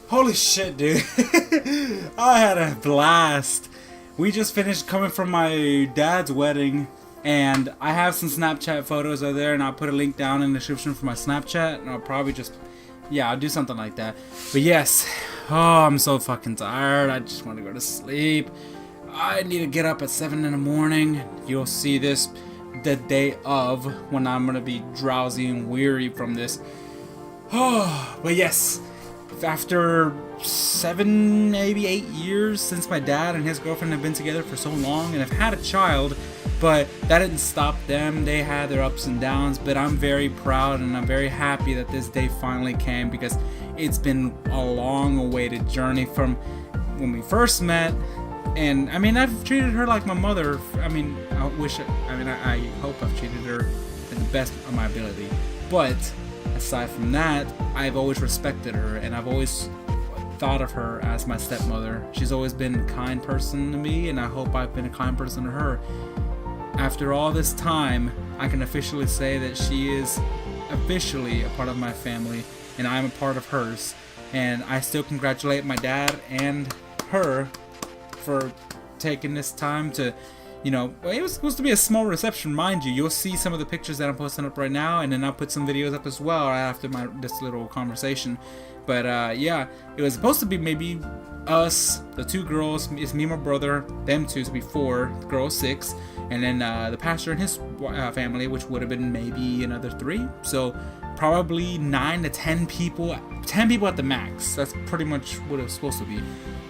Holy shit, dude. I had a blast. We just finished coming from my dad's wedding, and I have some Snapchat photos over there, and I'll put a link down in the description for my Snapchat, and I'll probably just, yeah, I'll do something like that. But yes, oh, I'm so fucking tired. I just want to go to sleep. I need to get up at 7 in the morning. You'll see this the day of, when I'm gonna be drowsy and weary from this. Oh, but yes, after 7, maybe 8 years since my dad and his girlfriend have been together for so long and have had a child, but that didn't stop them. They had their ups and downs, but I'm very proud and I'm very happy that this day finally came, because it's been a long awaited journey from when we first met. And I mean, I've treated her like my mother. I mean, I hope I've treated her to the best of my ability, but aside from that, I've always respected her, and I've always thought of her as my stepmother. She's always been a kind person to me, and I hope I've been a kind person to her. After all this time, I can officially say that she is officially a part of my family, and I'm a part of hers. And I still congratulate my dad and her for taking this time to, you know, it was supposed to be a small reception, mind you. You'll see some of the pictures that I'm posting up right now, and then I'll put some videos up as well after this little conversation. But yeah, it was supposed to be maybe us, the 2 girls, it's me and my brother, them 2, so it'd be 4, the girls 6, and then the pastor and his family, which would have been maybe another 3. So probably 9 to 10 people, 10 people at the max. That's pretty much what it was supposed to be.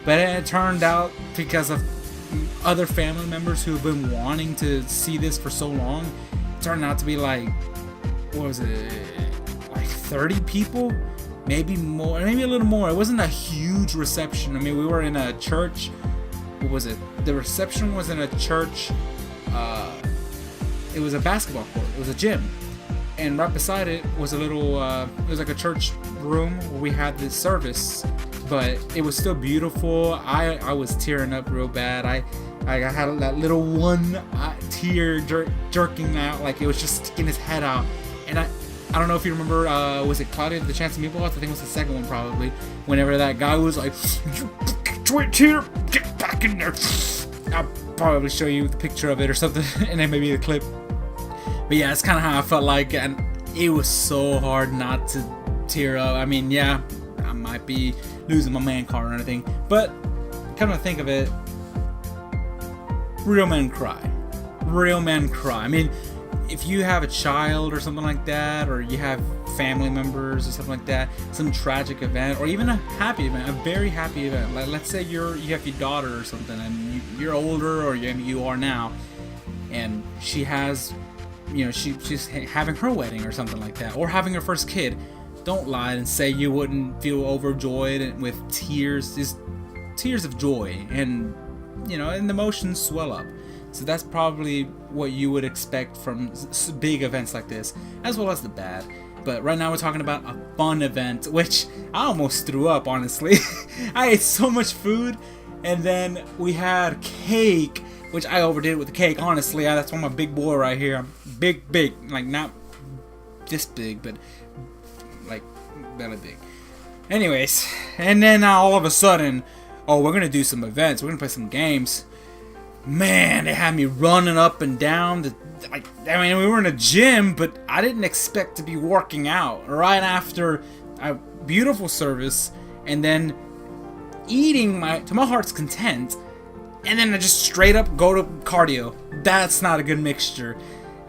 But it turned out, because of other family members who have been wanting to see this for so long, it turned out to be like, what was it, like 30 people? Maybe more, maybe a little more. It wasn't a huge reception. I mean, we were in a church. What was it? The reception was in a church. It was a basketball court. It was a gym. And right beside it was a little, it was like a church room where we had this service. But it was still beautiful. I was tearing up real bad. I had that little one tear jerking out, like it was just sticking his head out. And I don't know if you remember, was it Claudia the Chance of Meatballs? I think it was the second one probably. Whenever that guy was like, "You twitch here, get back in there." I'll probably show you the picture of it or something, and then maybe the clip. But yeah, it's kind of how I felt like, and it was so hard not to tear up. I mean, yeah, I might be losing my man card or anything, but come to think of it, real men cry. Real men cry. I mean, if you have a child or something like that, or you have family members or something like that, some tragic event, or even a happy event, a very happy event, like let's say you have your daughter or something, and you're older, or you are now, and she has, you know, she's having her wedding or something like that, or having her first kid. Don't lie and say you wouldn't feel overjoyed with tears, just tears of joy, and you know, and the emotions swell up. So that's probably what you would expect from big events like this, as well as the bad. But right now we're talking about a fun event, which I almost threw up, honestly. I ate so much food, and then we had cake, which I overdid with the cake, honestly. That's why I'm a big boy right here. I'm big, like not this big, but like belly big. Anyways, and then all of a sudden, oh, we're gonna do some events. We're gonna play some games. Man, they had me running up and down. I mean, we were in a gym, but I didn't expect to be working out right after a beautiful service, and then eating to my heart's content, and then I just straight up go to cardio. That's not a good mixture.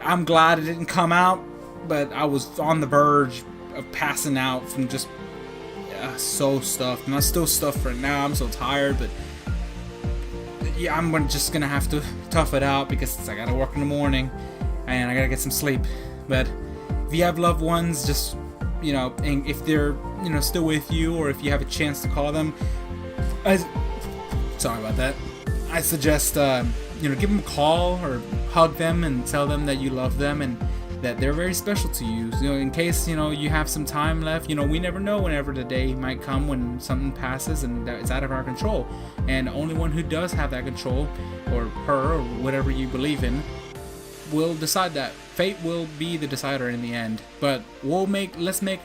I'm glad it didn't come out, but I was on the verge of passing out from just so stuffed. And I'm still stuffed right now. I'm so tired, but yeah, I'm just gonna have to tough it out, because I gotta work in the morning and I gotta get some sleep. But if you have loved ones, just, you know, and if they're, you know, still with you, or if you have a chance to call them, sorry about that, I suggest you know, give them a call or hug them and tell them that you love them and that they're very special to you. You know, in case, you know, you have some time left. You know, we never know whenever the day might come when something passes and that it's out of our control. And the only one who does have that control, or her, or whatever you believe in, will decide that. Fate will be the decider in the end. But let's make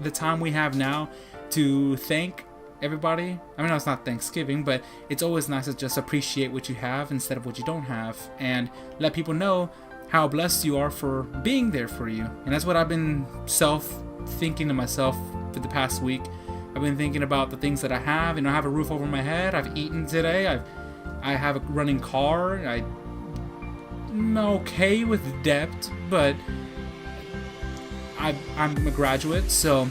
the time we have now to thank everybody. I mean, it's not Thanksgiving, but it's always nice to just appreciate what you have instead of what you don't have, and let people know how blessed you are for being there for you. And that's what I've been thinking to myself for the past week. I've been thinking about the things that I have. You know, I have a roof over my head. I've eaten today. I have a running car. I'm okay with debt, but I'm a graduate, so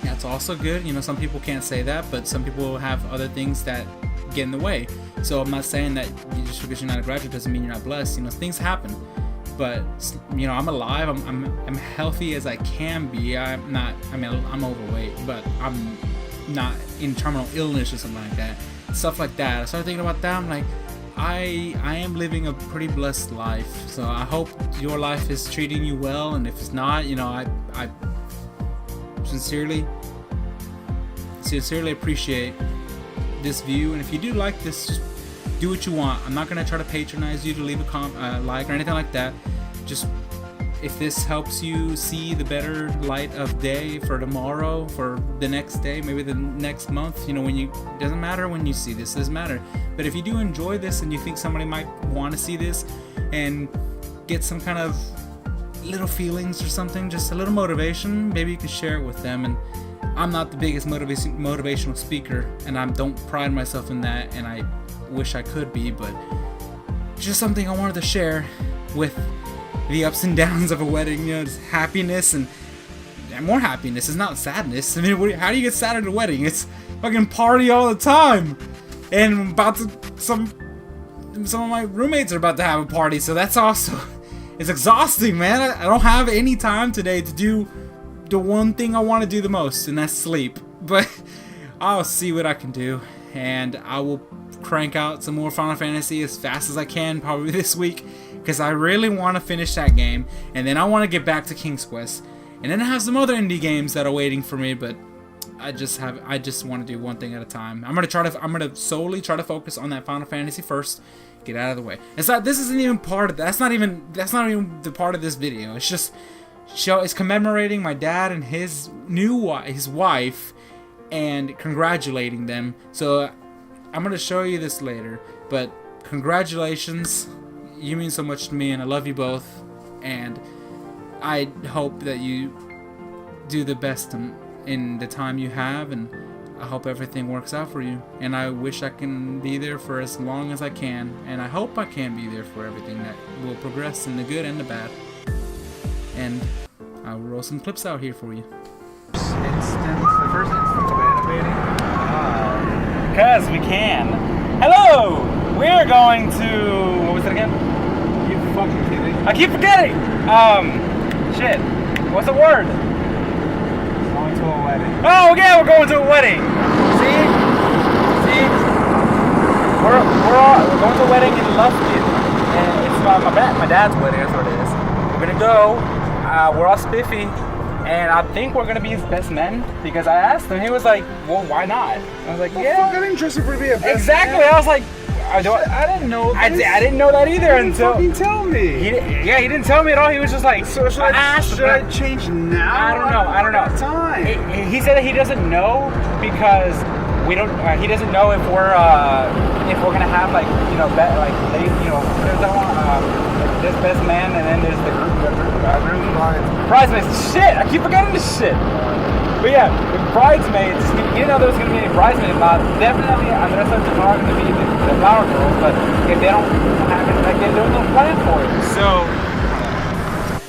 that's also good. You know, some people can't say that, but some people have other things that get in the way. So I'm not saying that just because you're not a graduate doesn't mean you're not blessed. You know, things happen, but you know, I'm alive. I'm healthy as I can be. I'm not. I mean, I'm overweight, but I'm not in terminal illness or something like that. Stuff like that. I started thinking about that. I'm like, I am living a pretty blessed life. So I hope your life is treating you well, and if it's not, you know, I sincerely appreciate this view. And if you do like this, just do what you want. I'm not gonna try to patronize you to leave a like or anything like that. Just if this helps you see the better light of day for tomorrow, for the next day, maybe the next month, you know, it doesn't matter when you see this, it doesn't matter. But if you do enjoy this and you think somebody might want to see this and get some kind of little feelings or something, just a little motivation, maybe you can share it with them. And I'm not the biggest motivational speaker, and I don't pride myself in that, and I wish I could be, but just something I wanted to share with the ups and downs of a wedding. You know, just happiness and more happiness. It's not sadness. I mean, how do you get sad at a wedding? It's fucking party all the time. And some of my roommates are about to have a party, so that's also, it's exhausting, man. I don't have any time today to do the one thing I want to do the most, and that's sleep. But I'll see what I can do, and I will crank out some more Final Fantasy as fast as I can, probably this week, because I really want to finish that game, and then I want to get back to King's Quest, and then I have some other indie games that are waiting for me. But I just want to do one thing at a time. I'm gonna solely try to focus on that Final Fantasy first, get out of the way. This isn't even part of that. That's not even the part of this video. It's just it's commemorating my dad and his wife, and congratulating them. So I'm gonna show you this later, but congratulations. You mean so much to me, and I love you both, and I hope that you do the best in the time you have, and I hope everything works out for you. And I wish I can be there for as long as I can, and I hope I can be there for everything that will progress in the good and the bad. And I'll roll some clips out here for you. The first instance of animating? Because we can. Hello! We're going to... What was it again? Are you fucking kidding? I keep forgetting! Shit. What's the word? Going to a wedding. Oh, yeah, we're going to a wedding! See? We're going to a wedding in Lufkin. And it's my dad's wedding, that's what it is. We're gonna go. We're all spiffy. And I think we're gonna be his best men, because I asked him. He was like, "Well, why not?" I was like, "Yeah." I'm interested for to be a best Exactly. man. I was like, I didn't know this. I didn't know that either until fucking tell me. he didn't tell me at all. He was just like, So should I change now? I don't know. Time. He said that he doesn't know because we don't. He doesn't know if we're gonna have like there's best man, and then there's the groom bridesmaids. Shit, I keep forgetting this shit. But yeah, the bridesmaids. You know there was gonna be any bridesmaids. Definitely, Andres and Tamara are gonna be the flower girls. But if they don't have it, like there's no plan for it. So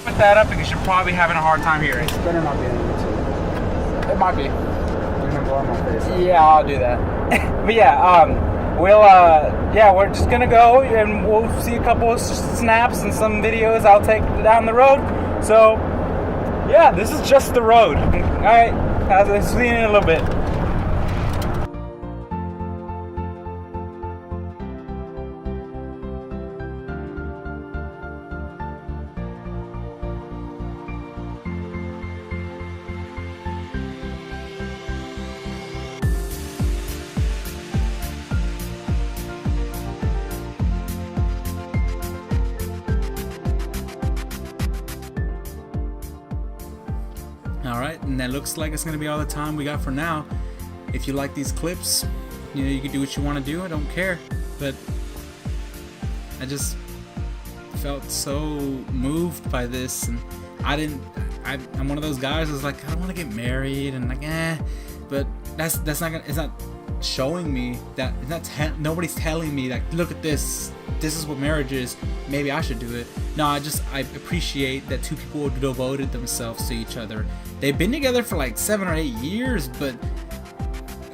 put that up because you're probably having a hard time hearing. It better not be anything. It might be. You're gonna blow my face. Yeah, I'll do that. But yeah, we're just gonna go and we'll see a couple of snaps and some videos I'll take down the road. So yeah, this is just the road. All right, I'll see you in a little bit. Alright, and it looks like it's gonna be all the time we got for now. If you like these clips, you know, you can do what you want to do. I don't care, but I just felt so moved by this, and I'm one of those guys who's like, I don't want to get married, and like, but that's not gonna, it's not showing me that, it's not nobody's telling me like, look at this is what marriage is, maybe I should do it. No, I appreciate that two people devoted themselves to each other. They've been together for like 7 or 8 years, but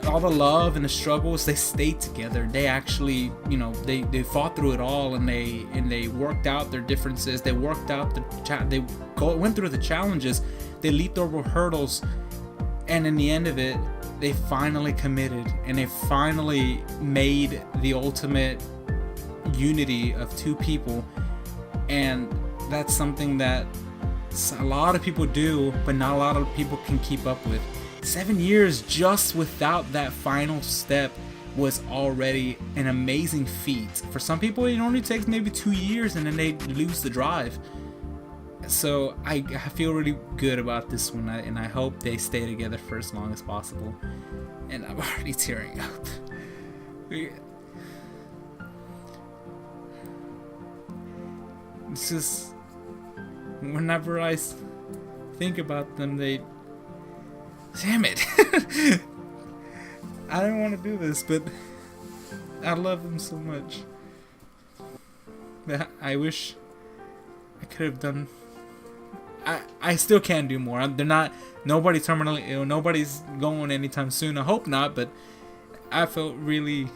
all the love and the struggles, they stayed together. They actually, you know, they fought through it all, and they worked out their differences. They worked out went through the challenges. They leaped over hurdles, and in the end of it, they finally committed, and they finally made the ultimate unity of two people. And that's something that a lot of people do, but not a lot of people can keep up with. 7 years just without that final step was already an amazing feat. For some people, it only takes maybe 2 years, and then they lose the drive. So I feel really good about this one, and I hope they stay together for as long as possible. And I'm already tearing up. It's just, whenever I think about them, damn it. I didn't want to do this, but I love them so much. I wish I could have done. I still can do more. Nobody's terminally ill. Nobody's going anytime soon. I hope not, but I felt really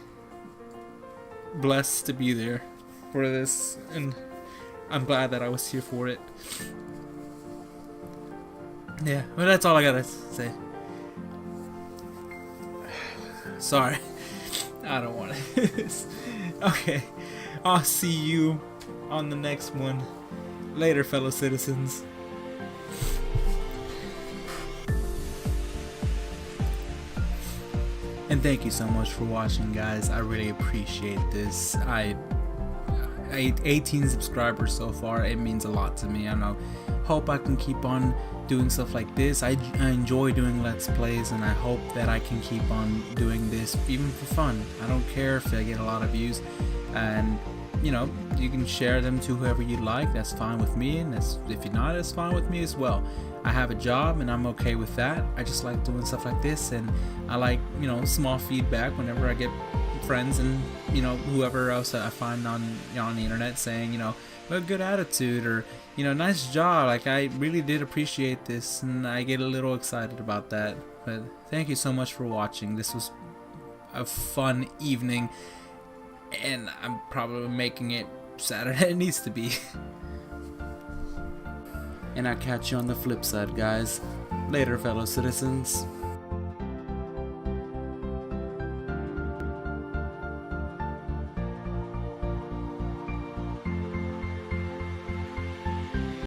blessed to be there for this, and I'm glad that I was here for it. Yeah, well, that's all I gotta say. Sorry, I don't want it. Okay, I'll see you on the next one. Later, fellow citizens. And thank you so much for watching, guys. I really appreciate this. I 18 subscribers so far. It means a lot to me. I know. Hope I can keep on doing stuff like this. I enjoy doing Let's Plays, and I hope that I can keep on doing this even for fun. I don't care if I get a lot of views, and you know, you can share them to whoever you like. That's fine with me, and if you're not, it's fine with me as well. I have a job, and I'm okay with that. I just like doing stuff like this, and I like, you know, small feedback whenever I get friends and, you know, whoever else I find on, you know, on the internet saying, you know, a good attitude, or, you know, nice job. Like, I really did appreciate this, and I get a little excited about that. But thank you so much for watching. This was a fun evening, and I'm probably making it sadder than it needs to be. And I'll catch you on the flip side, guys. Later, fellow citizens.